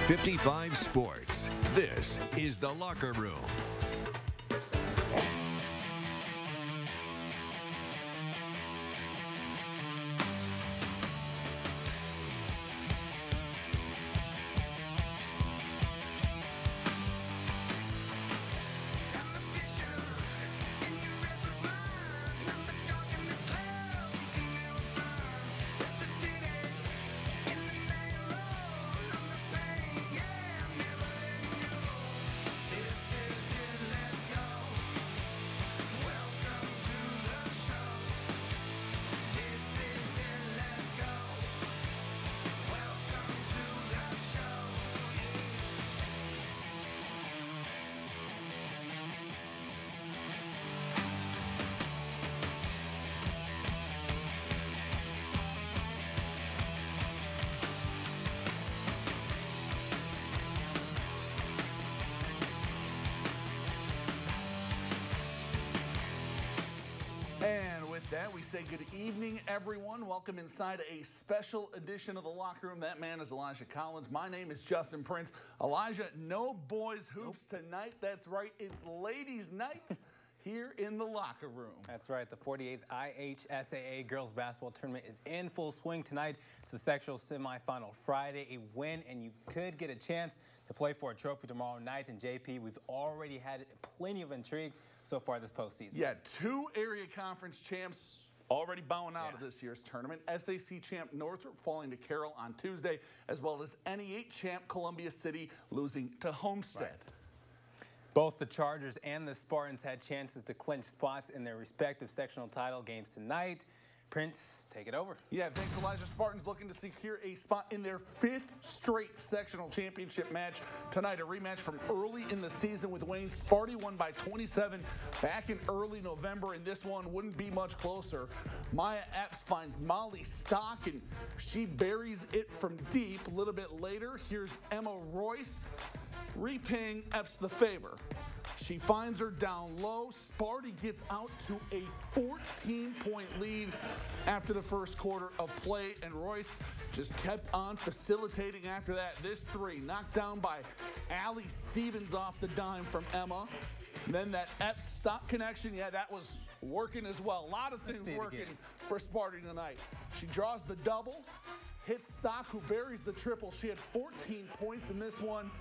55 Sports. This is The Locker Room. And with that, we say good evening, everyone. Welcome inside a special edition of The Locker Room. That man is Elijah Collins. My name is Justin Prince. Elijah, no boys hoops tonight. That's right. It's ladies' night here in The Locker Room. That's right. The 48th IHSAA girls basketball tournament is in full swing tonight. It's the sectional semifinal Friday. A win, and you could get a chance to play for a trophy tomorrow night. And JP, we've already had plenty of intrigue so far this postseason. Yeah, two area conference champs already bowing out of this year's tournament. SAC champ Northrop falling to Carroll on Tuesday, as well as NE8 champ Columbia City losing to Homestead. Right. Both the Chargers and the Spartans had chances to clinch spots in their respective sectional title games tonight. Prince, take it over. Yeah, thanks, Elijah. Spartans looking to secure a spot in their 5th straight sectional championship match tonight. A rematch from early in the season with Wayne. Sparty won by 27 back in early November, and this one wouldn't be much closer. Maya Epps finds Molly Stock, and she buries it from deep. A little bit later, here's Emma Royce repaying Epps the favor. She finds her down low. Sparty gets out to a 14-point lead after the first quarter of play, and Royce just kept on facilitating after that. This three knocked down by Allie Stevens off the dime from Emma. And then that Epps Stock connection, yeah, that was working as well. A lot of things working for Sparty tonight. She draws the double. Hits Stock, who buries the triple. She had 14 points in this one.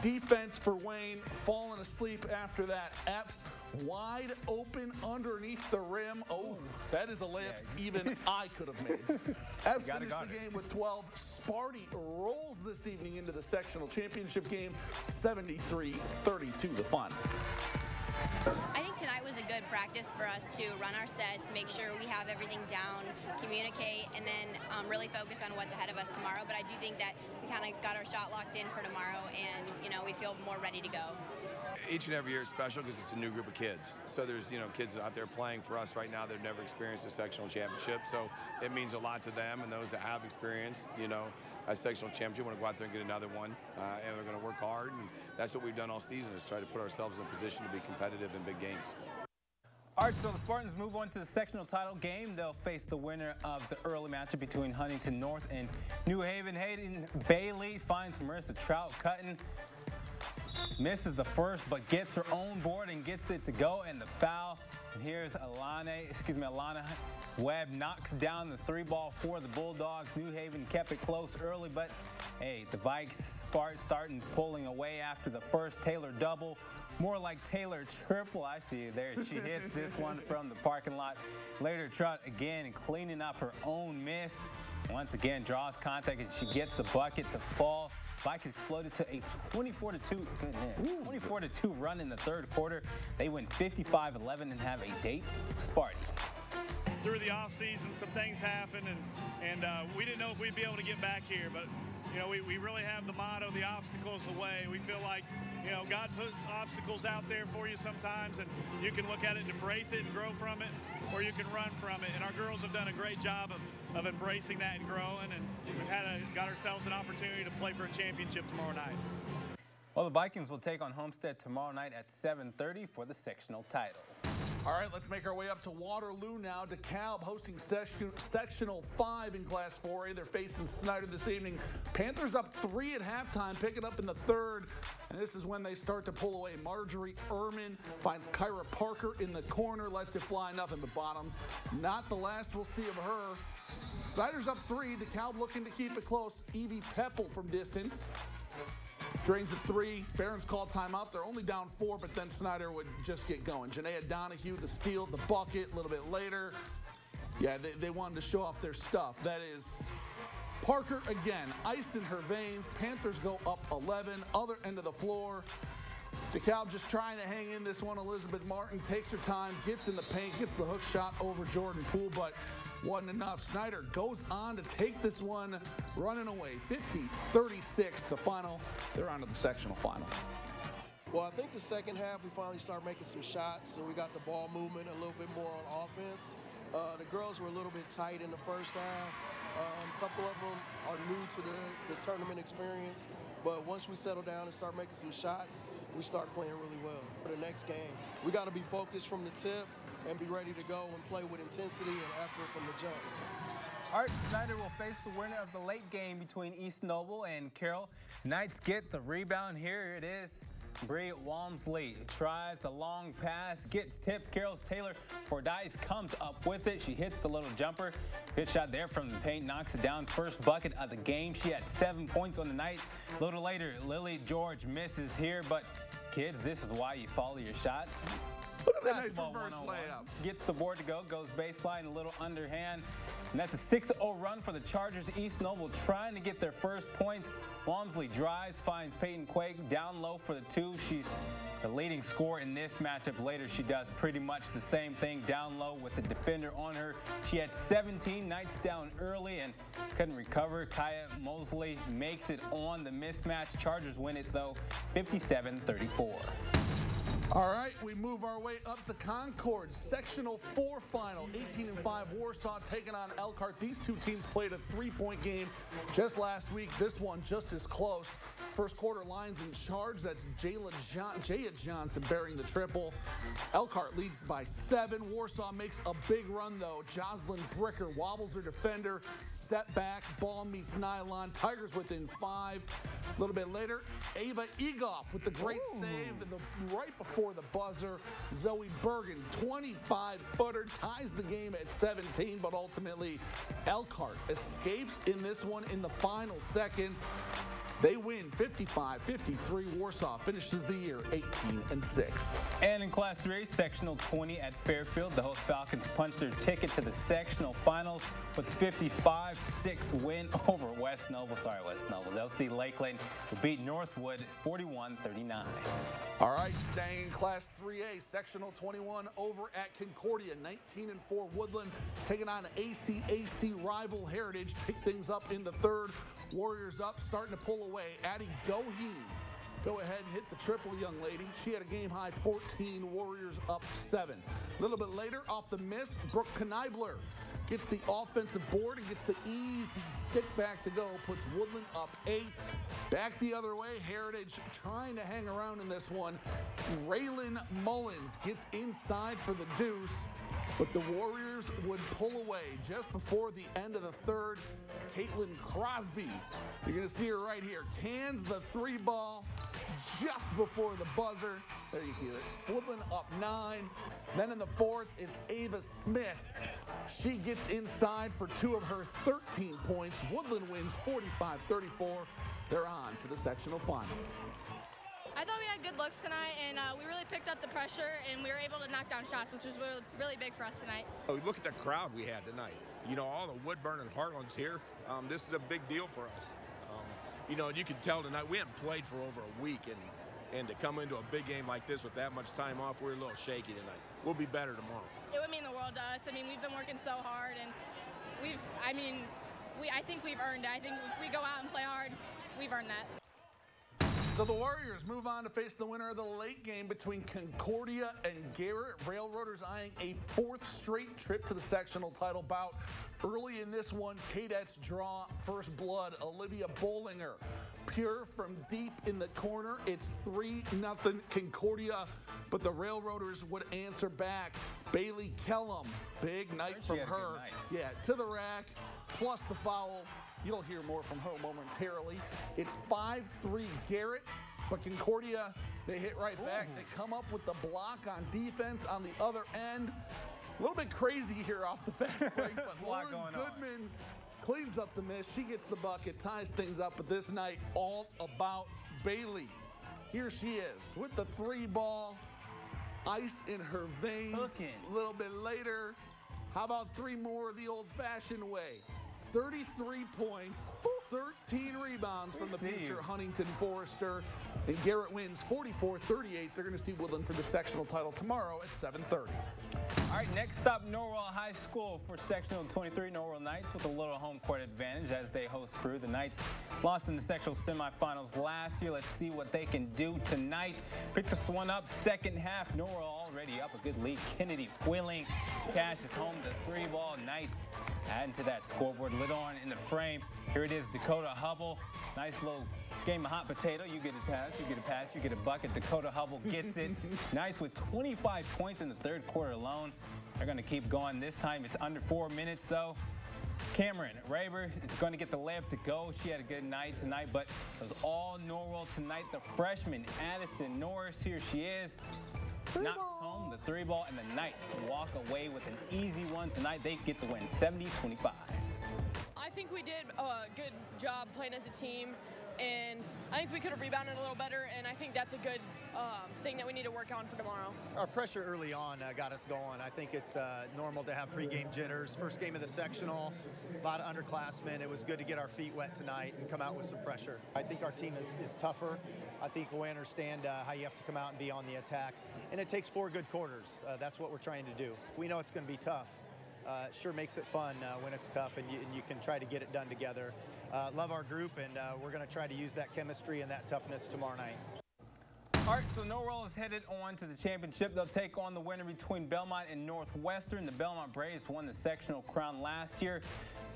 Defense for Wayne, falling asleep after that. Epps wide open underneath the rim. Oh, that is a layup even I could have made. Epps finished the game with 12. Sparty rolls this evening into the sectional championship game, 73-32 the final. I think tonight was a good practice for us to run our sets, make sure we have everything down, communicate, and then really focus on what's ahead of us tomorrow. But I do think that we kind of got our shot locked in for tomorrow, and we feel more ready to go. Each and every year is special because it's a new group of kids. So there's kids out there playing for us right now that have never experienced a sectional championship. So it means a lot to them, and those that have experienced a sectional championship want to go out there and get another one, and we're going to work hard, and that's what we've done all season, is try to put ourselves in a position to be competitive in big games. All right, so the Spartans move on to the sectional title game. They'll face the winner of the early matchup between Huntington North and New Haven. Hayden Bailey finds Marissa Trout-Cutton. Misses the first, but gets her own board and gets it to go, and the foul. And here's Alana Webb knocks down the 3-ball for the Bulldogs. New Haven kept it close early, but hey, the Vikes starting pulling away after the first. Taylor double, more like Taylor triple. I see it there. She hits this one from the parking lot. Later, Trout again cleaning up her own miss. Once again, draws contact, and she gets the bucket to fall. Vikes exploded to a 24-2, 24-2 run in the third quarter. They win 55-11 and have a date with Sparty. Through the offseason, some things happened, and we didn't know if we'd be able to get back here, but we really have the motto, the obstacles away. We feel like, God puts obstacles out there for you sometimes, and you can look at it and embrace it and grow from it, or you can run from it. And our girls have done a great job of embracing that and growing, and we've got ourselves an opportunity to play for a championship tomorrow night. Well, the Vikings will take on Homestead tomorrow night at 7:30 for the sectional title. All right, let's make our way up to Waterloo now. DeKalb hosting Sectional 5 in Class 4A. They're facing Snyder this evening. Panthers up 3 at halftime, pick it up in the third. And this is when they start to pull away. Marjorie Ehrman finds Kyra Parker in the corner, lets it fly, nothing but bottoms. Not the last we'll see of her. Snyder's up 3. DeKalb looking to keep it close. Evie Peppel from distance drains at 3. Barron's called timeout. They're only down 4, but then Snyder would just get going. Janaea Donahue, the steal, the bucket, a little bit later. Yeah, they wanted to show off their stuff. That is Parker again, ice in her veins. Panthers go up 11, other end of the floor. DeKalb just trying to hang in this one. Elizabeth Martin takes her time, gets in the paint, gets the hook shot over Jordan Poole, but wasn't enough. Snyder goes on to take this one, running away. 50-36, the final. They're on to the sectional final. Well, I think the second half we finally started making some shots, and we got the ball movement a little bit more on offense. The girls were a little bit tight in the first half. A couple of them are new to the tournament experience, but once we settle down and start making some shots, we start playing really well. For the next game, we got to be focused from the tip and be ready to go and play with intensity and effort from the jump. Art Snyder will face the winner of the late game between East Noble and Carroll. Knights get the rebound. Here it is. Bree Walmsley tries the long pass, gets tipped. Carroll's Taylor Fordyce comes up with it. She hits the little jumper. Good shot there from the paint, knocks it down. First bucket of the game. She had 7 points on the night. A little later, Lily George misses here, but kids, this is why you follow your shot. Look at that nice reverse layup. Gets the board to go, goes baseline, a little underhand. And that's a 6-0 run for the Chargers. East Noble trying to get their first points. Walmsley drives, finds Peyton Quake down low for the 2. She's the leading scorer in this matchup. Later, she does pretty much the same thing down low with the defender on her. She had 17. Knights down early and couldn't recover. Kaya Mosley makes it on the mismatch. Chargers win it, though, 57-34. All right, we move our way up to Concord. Sectional 4 final. 18-5 Warsaw taking on Elkhart. These two teams played a 3-point game just last week. This one just as close. First quarter lines in charge. That's Jaya Johnson bearing the triple. Elkhart leads by 7. Warsaw makes a big run, though. Jocelyn Bricker wobbles her defender. Step back. Ball meets nylon. Tigers within 5. A little bit later, Ava Egoff with the great save right before the buzzer. Zoe Bergen, 25-footer, ties the game at 17, but ultimately Elkhart escapes in this one in the final seconds. They win 55-53. Warsaw finishes the year 18-6. And in Class 3A, Sectional 20 at Fairfield, the host Falcons punched their ticket to the sectional finals with a 55-6 win over West Noble. Sorry, West Noble. They'll see Lakeland beat Northwood 41-39. All right, staying in Class 3A, Sectional 21 over at Concordia. 19-4 Woodland taking on ACAC rival Heritage. Pick things up in the third. Warriors up, starting to pull away. Addie Goheen, go ahead and hit the triple, young lady. She had a game-high 14. Warriors up 7. A little bit later, off the miss, Brooke Kneibler gets the offensive board and gets the easy stick back to go. Puts Woodland up 8. Back the other way, Heritage trying to hang around in this one. Raylan Mullins gets inside for the deuce, but the Warriors would pull away just before the end of the third. Caitlin Crosby, you're going to see her right here, cans the 3-ball just before the buzzer. There you hear it. Woodland up 9. Then in the fourth, it's Ava Smith. She gets inside for 2 of her 13 points. Woodland wins 45-34. They're on to the sectional final. I thought we had good looks tonight, and we really picked up the pressure, and we were able to knock down shots, which was really big for us tonight. Look at the crowd we had tonight. You know, all the Woodburn and Heartlands here. This is a big deal for us. You know, you can tell tonight we haven't played for over a week, and to come into a big game like this with that much time off, we're a little shaky tonight. We'll be better tomorrow. It would mean the world to us. I mean, we've been working so hard, and I think we've earned it. I think if we go out and play hard, we've earned that. So the Warriors move on to face the winner of the late game between Concordia and Garrett. Railroaders eyeing a 4th straight trip to the sectional title bout. Early in this one, Cadettes draw first blood. Olivia Bollinger Pure from deep in the corner. It's 3-0 Concordia, but the Railroaders would answer back. Bailey Kellum, big night from her. Yeah, to the rack, plus the foul. You'll hear more from her momentarily. It's 5-3 Garrett, but Concordia, they hit right back. They come up with the block on defense on the other end. A little bit crazy here off the fast break, but Lauren Goodman cleans up the miss. She gets the bucket, ties things up. But this night, all about Bailey. Here she is with the 3-ball, ice in her veins. A little bit later, how about 3 more the old-fashioned way? 33 points, 13 rebounds from the future Huntington Forester. And Garrett wins 44-38. They're going to see Woodland for the sectional title tomorrow at 7:30. All right, next up, Norwell High School for sectional 23. Norwell Knights with a little home court advantage as they host Peru. The Knights lost in the sectional semifinals last year. Let's see what they can do tonight. Picked this one up second half. Norwell already up a good lead. Kennedy Wheeling cashes home the 3-ball. Knights adding to that scoreboard. Lit on in the frame. Here it is, Dakota Hubble. Nice little game of hot potato. You get a pass, you get a pass, you get a bucket. Dakota Hubble gets it. Nice with 25 points in the third quarter alone. They're going to keep going. This time it's under 4 minutes, though. Cameron Raber is going to get the layup to go. She had a good night tonight, but it was all Norwell tonight. The freshman, Addison Norris, here she is. Knocks home the 3-ball, and the Knights walk away with an easy one tonight. They get the win, 70-25. I think we did a good job playing as a team, and I think we could have rebounded a little better, and I think that's a good thing that we need to work on for tomorrow. Our pressure early on got us going. I think it's normal to have pregame jitters. First game of the sectional, a lot of underclassmen. It was good to get our feet wet tonight and come out with some pressure. I think our team is tougher. I think we understand how you have to come out and be on the attack, and it takes 4 good quarters. That's what we're trying to do. We know it's going to be tough. It sure makes it fun when it's tough and you can try to get it done together. Love our group, and we're going to try to use that chemistry and that toughness tomorrow night. All right, so Norwell is headed on to the championship. They'll take on the winner between Belmont and Northwestern. The Belmont Braves won the sectional crown last year.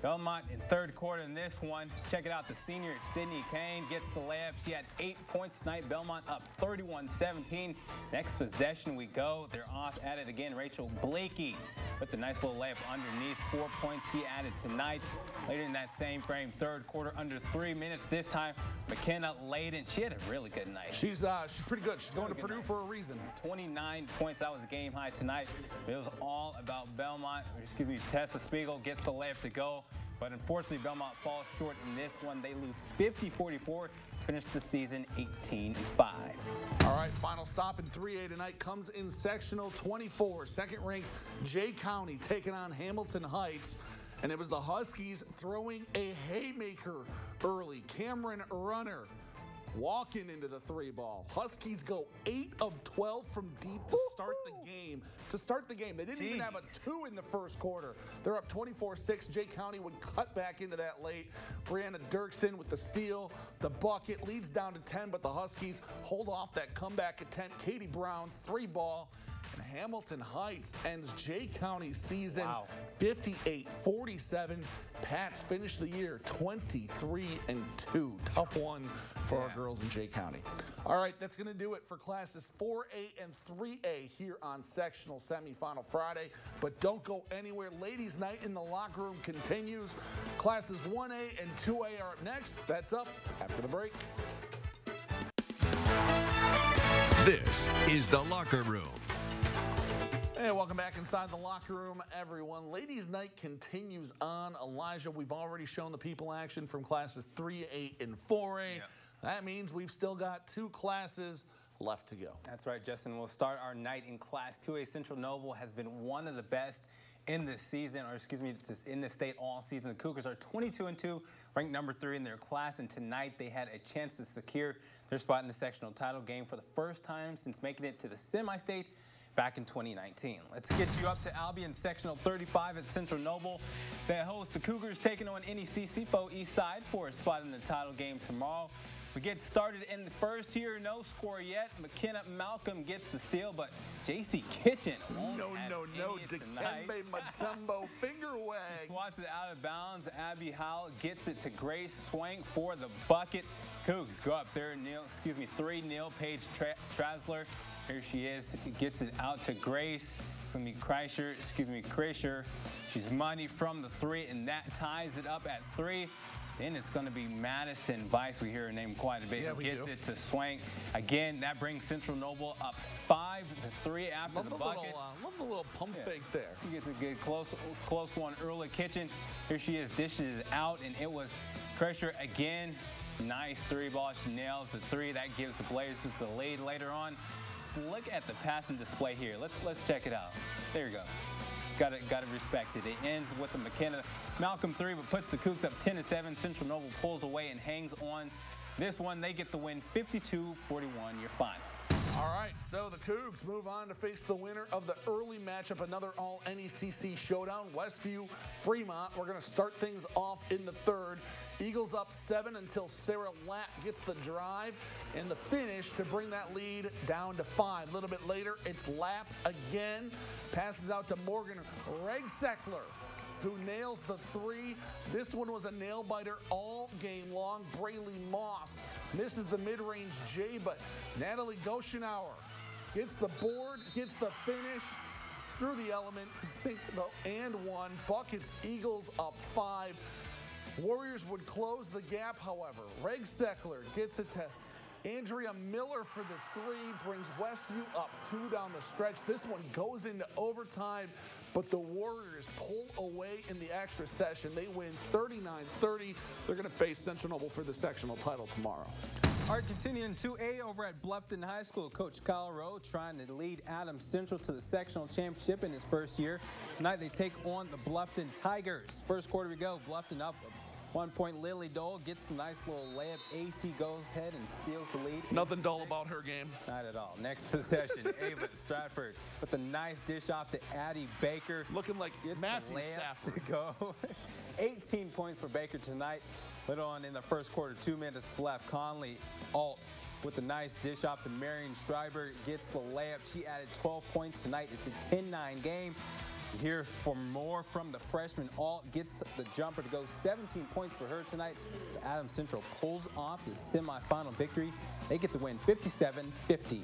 Belmont in third quarter in this one. Check it out. The senior, Sydney Kane, gets the layup. She had 8 points tonight. Belmont up 31-17. Next possession we go. They're off at it again. Rachel Blakey with the nice little layup underneath. 4 points he added tonight. Later in that same frame, third quarter, under 3 minutes. This time, McKenna Layden. She had a really good night. She's pretty good. She's going to Purdue for a reason. 29 points. That was a game high tonight. It was all about Belmont. Excuse me, Tessa Spiegel gets the layup to go. But unfortunately, Belmont falls short in this one. They lose 50-44, finish the season 18-5. All right, final stop in 3A tonight comes in sectional 24. Second-ranked Jay County taking on Hamilton Heights. And it was the Huskies throwing a haymaker early. Cameron Runner walking into the 3-ball. Huskies go 8 of 12 from deep to start the game. They didn't even have a 2 in the first quarter. They're up 24-6. Jay County would cut back into that late. Brianna Dirksen with the steal. The bucket leads down to 10, but the Huskies hold off that comeback attempt. Katie Brown, 3-ball. And Hamilton Heights ends Jay County's season 58-47. Pats finish the year 23-2. Tough one for our girls in Jay County. All right, that's going to do it for classes 4A and 3A here on Sectional Semifinal Friday. But don't go anywhere. Ladies' night in the locker room continues. Classes 1A and 2A are up next. That's up after the break. This is The Locker Room. Hey, welcome back inside the locker room, everyone. Ladies' night continues on. Elijah, we've already shown the people action from classes 3A and 4A. Yeah. That means we've still got 2 classes left to go. That's right, Justin. We'll start our night in Class 2A. Central Noble has been one of the best in this season, or excuse me, in the state all season. The Cougars are 22-2, ranked number 3 in their class, and tonight they had a chance to secure their spot in the sectional title game for the first time since making it to the semi-state back in 2019. Let's get you up to Albion Sectional 35 at Central Noble. They host the Cougars taking on NEC Sipo East Side for a spot in the title game tomorrow. We get started in the first here. No score yet. McKenna Malcolm gets the steal, but J.C. Kitchen won't No. Dikembe Mutombo finger wag. Swats it out of bounds. Abby Howell gets it to Grace Swank for the bucket. Cougs go up there. Three. Neil Paige Trasler. Here she is. Gets it out to Grace. It's going to be Kreischer. She's money from the three, and that ties it up at 3. Then it's going to be Madison Vice. We hear her name quite a bit. Yeah, we gets do. it to Swank. Again, that brings Central Noble up 5-3 after the bucket. Love the little pump fake there. He gets a good close one early. Kitchen. Here she is, dishes it out, and it was Kreischer again. Nice 3-ball. She nails the 3. That gives the Blazers the lead later on. Just look at the passing display here. Let's check it out. There you go. Got to respect it. It ends with the McKenna Malcolm 3, but puts the Cougs up 10-7. Central Noble pulls away and hangs on. This one, they get the win 52-41, your final. All right, so the Cougs move on to face the winner of the early matchup, another all-NECC showdown, Westview Fremont. We're going to start things off in the third. Eagles up 7 until Sarah Latt gets the drive and the finish to bring that lead down to 5. A little bit later, it's Lapp again. Passes out to Morgan Regseckler, who nails the 3. This one was a nail-biter all game long. Brayley Moss misses the mid-range J, but Natalie Goshenauer gets the board, gets the finish through the element to sink the and 1. Buckets, Eagles up 5. Warriors would close the gap, however. Regseckler gets it to Andrea Miller for the 3, brings Westview up 2 down the stretch. This one goes into overtime, but the Warriors pull away in the extra session. They win 39-30. They're going to face Central Noble for the sectional title tomorrow. All right, continuing 2A over at Bluffton High School. Coach Kyle Rowe trying to lead Adams Central to the sectional championship in his first year. Tonight they take on the Bluffton Tigers. First quarter we go. Bluffton up 1 point. Lily Dole gets the nice little layup. AC goes ahead and steals the lead. Nothing dull about her game. Not at all. Next possession, Ava Stratford with a nice dish off to Addie Baker. Looking like Matthew Stafford. To go. 18 points for Baker tonight. Later on in the first quarter, 2 minutes left. Conley Alt with a nice dish off to Marion Schreiber gets the layup. She added 12 points tonight. It's a 10-9 game. Here for more from the freshman. Alt gets the jumper to go. 17 points for her tonight. Adams Central pulls off the semifinal victory. They get the win 57-50.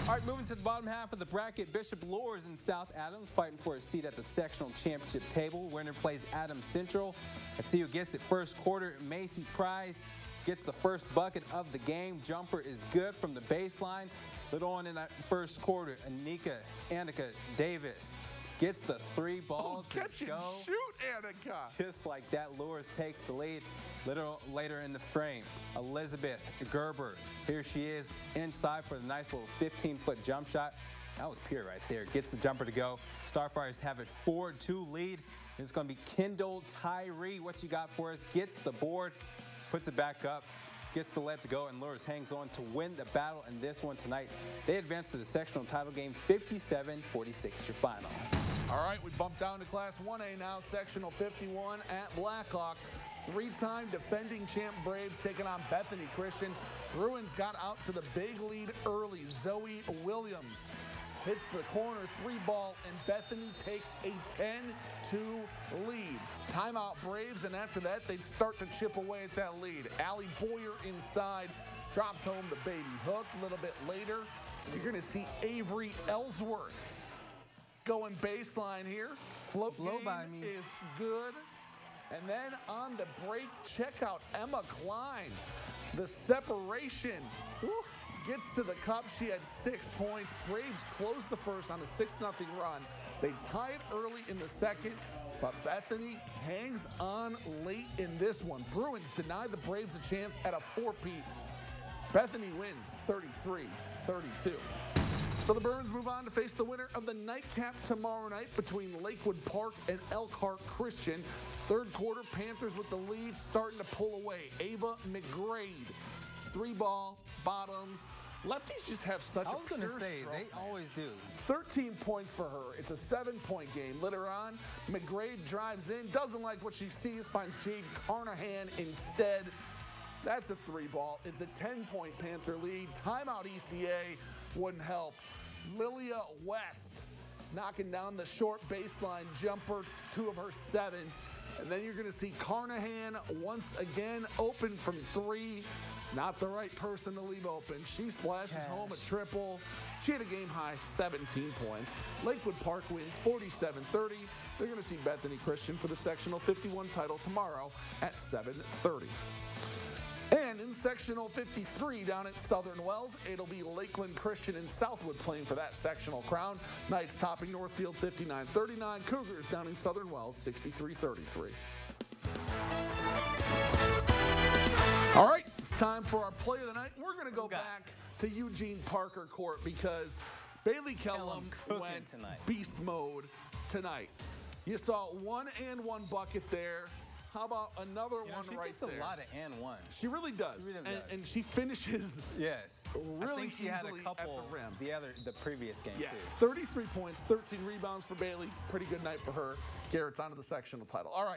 All right, moving to the bottom half of the bracket, Bishop Lours and South Adams fighting for a seat at the sectional championship table. Winner plays Adams Central. Let's see who gets it. First quarter, Macy Price gets the first bucket of the game. Jumper is good from the baseline. Later on in that first quarter, Annika Davis gets the 3-ball to catch go. And shoot, Annika. Just like that, Lours takes the lead. Little later in the frame, Elizabeth Gerber. Here she is inside for the nice little 15-foot jump shot. That was pure right there. Gets the jumper to go. Starfires have a 4-2 lead. It's going to be Kendall Tyree. What you got for us? Gets the board, puts it back up, gets the layup to go, and Lours hangs on to win the battle in this one tonight. They advance to the sectional title game 57-46, your final. All right, we bump down to Class 1A now, sectional 51 at Blackhawk. 3-time defending champ Braves taking on Bethany Christian. Bruins got out to the big lead early. Zoe Williams hits the corner 3-ball, and Bethany takes a 10-2 lead. Timeout Braves, and after that, they start to chip away at that lead. Allie Boyer inside, drops home the baby hook. A little bit later, you're going to see Avery Ellsworth going baseline here. Float game is good. And then on the break, check out Emma Klein. The separation. Gets to the cup. She had 6 points. Braves closed the first on a 6-0 run. They tie it early in the second, but Bethany hangs on late in this one. Bruins deny the Braves a chance at a 4-peat. Bethany wins 33-32. So the Bruins move on to face the winner of the nightcap tomorrow night between Lakewood Park and Elkhart Christian. Third quarter, Panthers with the lead, starting to pull away. Ava McGrade, 3-ball, bottoms. Lefties just have such a I was going to say, they always do. 13 points for her. It's a 7-point game. Later on, McGrade drives in, doesn't like what she sees, finds Jade Carnahan instead. That's a 3-ball. It's a 10-point Panther lead. Timeout ECA wouldn't help. Lilia West knocking down the short baseline jumper, 2 of her 7. And then you're going to see Carnahan once again open from 3. Not the right person to leave open. She splashes home a triple. She had a game-high 17 points. Lakewood Park wins 47-30. They're going to see Bethany Christian for the Sectional 51 title tomorrow at 7:30. And in Sectional 53 down at Southern Wells, it'll be Lakeland Christian and Southwood playing for that sectional crown. Knights topping Northfield 59-39. Cougars down in Southern Wells 63-33. All right, it's time for our play of the night. We're going to go back to Eugene Parker Court because Bailey Kellum went beast mode tonight. You saw 1-and-1 bucket there. How about another one right there? She gets a lot of and one. She really does. She really does. And she finishes really I think she had a couple at the rim. The previous game, too. 33 points, 13 rebounds for Bailey. Pretty good night for her. Garrett's on to the sectional title. All right.